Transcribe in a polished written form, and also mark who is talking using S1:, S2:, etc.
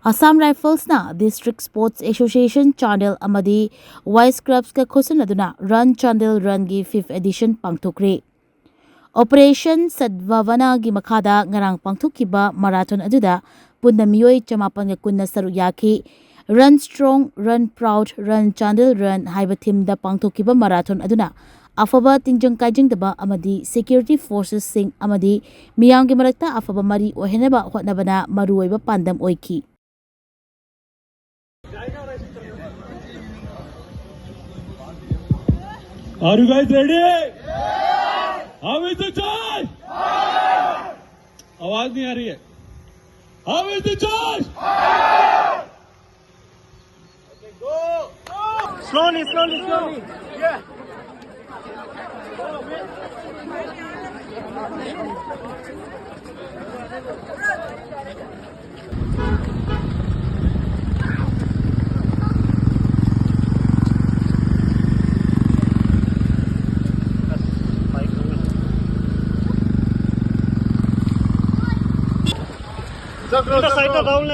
S1: Assam Rifles na District Sports Association Chandel amadi Wisecrabs ka khutsamnaduna Run Chandel Run gi 5th edition pangthokkhre. Operation Sadvavana gi makhada ngarang pangthokkiba marathon aduda punna miyoi 510 saruk yaki. Run Strong, Run Proud, Run Chandel Run haiba theme da pangthokkiba marathon aduna afaba tingjang kaijingdaba amadi security forces sing amadi miyamgi marakta afaba mari ohenaba hotnabana maruoiba pandam oiki.
S2: Are you guys ready? Yes! How is the charge? Fire! आवाज नहीं आ रही है. How is the charge? Fire! Okay, go! Slowly. Yeah. Side down